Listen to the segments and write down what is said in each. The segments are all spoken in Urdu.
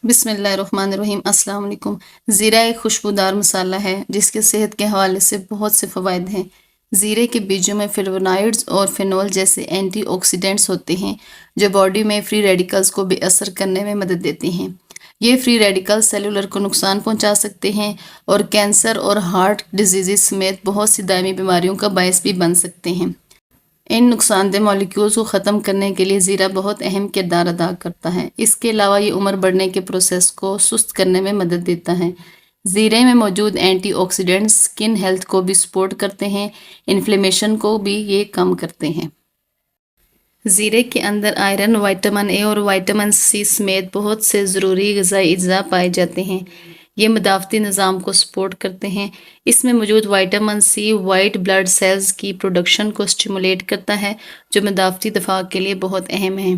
بسم اللہ الرحمن الرحیم۔ السلام علیکم۔ زیرہ ایک خوشبودار مسالہ ہے جس کے صحت کے حوالے سے بہت سے فوائد ہیں۔ زیرے کے بیجوں میں فلیونوائڈز اور فینول جیسے اینٹی آکسیڈنٹس ہوتے ہیں جو باڈی میں فری ریڈیکلز کو بے اثر کرنے میں مدد دیتے ہیں۔ یہ فری ریڈیکلز سیلولر کو نقصان پہنچا سکتے ہیں اور کینسر اور ہارٹ ڈیزیز سمیت بہت سی دائمی بیماریوں کا باعث بھی بن سکتے ہیں۔ ان نقصان دہ مالیکیولز کو ختم کرنے کے لیے زیرہ بہت اہم کردار ادا کرتا ہے۔ اس کے علاوہ یہ عمر بڑھنے کے پروسیس کو سست کرنے میں مدد دیتا ہے۔ زیرے میں موجود اینٹی آکسیڈنٹس سکن ہیلتھ کو بھی سپورٹ کرتے ہیں، انفلیمیشن کو بھی یہ کم کرتے ہیں۔ زیرے کے اندر آئرن، وٹامن اے اور وٹامن سی سمیت بہت سے ضروری غذائی اجزاء پائے جاتے ہیں۔ یہ مدافعتی نظام کو سپورٹ کرتے ہیں۔ اس میں موجود vitamin C white blood cells کی پروڈکشن کو سٹیمولیٹ کرتا ہے جو مدافعتی دفاع کے لیے بہت اہم ہے۔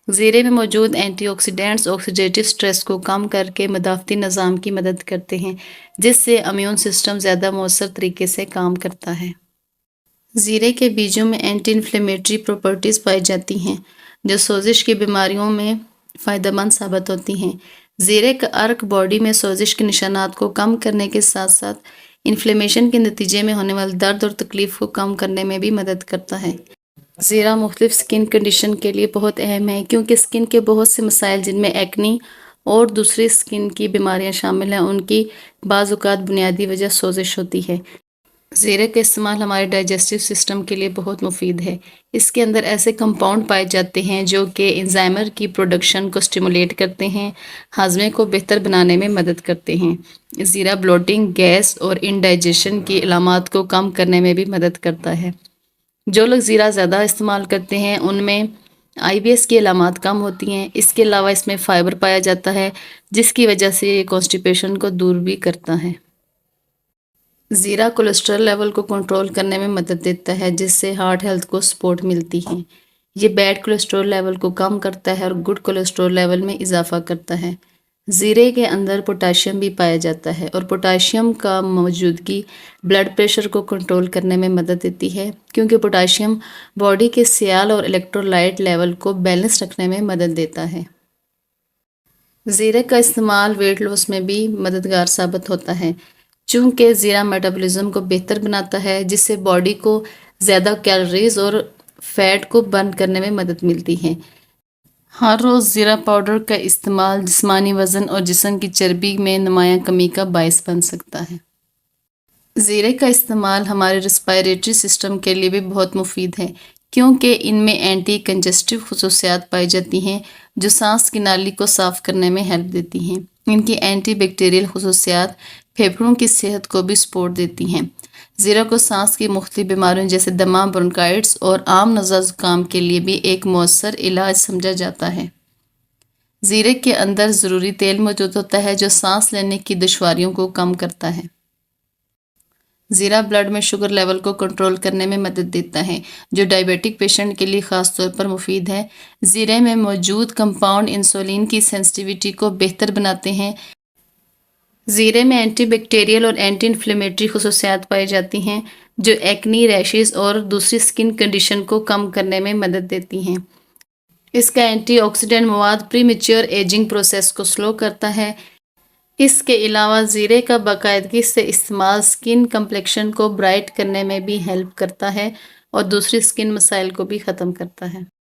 زیرے میں موجود اینٹی آکسیڈنٹس آکسیڈیٹیو سٹریس کو کم کر کے مدافعتی نظام کی مدد کرتے ہیں جس سے امیون سسٹم زیادہ مؤثر طریقے سے کام کرتا ہے۔ زیرے کے بیجوں میں اینٹی انفلیمیٹری پراپرٹیز پائی جاتی ہیں جو سوزش کی بیماریوں میں فائدہ مند ثابت ہوتی ہیں۔ زیرے کا عرق باڈی میں سوزش کے نشانات کو کم کرنے کے ساتھ ساتھ انفلیمیشن کے نتیجے میں ہونے والے درد اور تکلیف کو کم کرنے میں بھی مدد کرتا ہے۔ زیرہ مختلف سکن کنڈیشن کے لیے بہت اہم ہے کیونکہ سکن کے بہت سے مسائل جن میں ایکنی اور دوسری سکن کی بیماریاں شامل ہیں ان کی بعض اوقات بنیادی وجہ سوزش ہوتی ہے۔ زیرے کا استعمال ہمارے ڈائجسٹیو سسٹم کے لیے بہت مفید ہے۔ اس کے اندر ایسے کمپاؤنڈ پائے جاتے ہیں جو کہ انزائمر کی پروڈکشن کو سٹیمولیٹ کرتے ہیں، ہاضمے کو بہتر بنانے میں مدد کرتے ہیں۔ زیرہ بلوٹنگ، گیس اور انڈائجیشن کی علامات کو کم کرنے میں بھی مدد کرتا ہے۔ جو لوگ زیرہ زیادہ استعمال کرتے ہیں ان میں IBS کی علامات کم ہوتی ہیں۔ اس کے علاوہ اس میں فائبر پایا جاتا ہے جس کی وجہ سے یہ کانسٹیپیشن کو دور بھی کرتا ہے۔ زیرہ کولیسٹرول لیول کو کنٹرول کرنے میں مدد دیتا ہے جس سے ہارٹ ہیلتھ کو سپورٹ ملتی ہے۔ یہ بیڈ کولیسٹرول لیول کو کم کرتا ہے اور گڈ کولیسٹرول لیول میں اضافہ کرتا ہے۔ زیرے کے اندر پوٹاشیم بھی پایا جاتا ہے اور پوٹاشیم کا موجودگی بلڈ پریشر کو کنٹرول کرنے میں مدد دیتی ہے کیونکہ پوٹاشیم باڈی کے سیال اور الیکٹرولائٹ لیول کو بیلنس رکھنے میں مدد دیتا ہے۔ زیرے کا استعمال ویٹ لاس میں بھی مددگار ثابت ہوتا ہے چونکہ زیرہ میٹابولزم کو بہتر بناتا ہے جس سے باڈی کو زیادہ کیلوریز اور فیٹ کو برن کرنے میں مدد ملتی ہے۔ ہر روز زیرہ پاؤڈر کا استعمال جسمانی وزن اور جسم کی چربی میں نمایاں کمی کا باعث بن سکتا ہے۔ زیرے کا استعمال ہمارے ریسپائریٹری سسٹم کے لیے بھی بہت مفید ہے کیونکہ ان میں اینٹی کنجسٹیو خصوصیات پائی جاتی ہیں جو سانس کی نالی کو صاف کرنے میں ہیلپ دیتی ہیں۔ ان کی اینٹی بیکٹیریل خصوصیات پھیپھڑوں کی صحت کو بھی سپورٹ دیتی ہیں۔ زیرہ کو سانس کی مختلف بیماریوں جیسے دمہ، برونکائٹس اور عام نزلہ زکام کے لیے بھی ایک مؤثر علاج سمجھا جاتا ہے۔ زیرے کے اندر ضروری تیل موجود ہوتا ہے جو سانس لینے کی دشواریوں کو کم کرتا ہے۔ زیرہ بلڈ میں شوگر لیول کو کنٹرول کرنے میں مدد دیتا ہے جو ڈائبیٹک پیشنٹ کے لیے خاص طور پر مفید ہے۔ زیرے میں موجود کمپاؤنڈ انسولین کی سینسٹیویٹی کو بہتر بناتے ہیں۔ زیرے میں اینٹی بیکٹیریل اور اینٹی انفلیمیٹری خصوصیات پائی جاتی ہیں جو ایکنی، ریشز اور دوسری سکن کنڈیشن کو کم کرنے میں مدد دیتی ہیں۔ اس کا اینٹی آکسیڈنٹ مواد پری میچور ایجنگ پروسیس کو سلو کرتا ہے۔ اس کے علاوہ زیرے کا باقاعدگی سے استعمال سکن کمپلیکشن کو برائٹ کرنے میں بھی ہیلپ کرتا ہے اور دوسری سکن مسائل کو بھی ختم کرتا ہے۔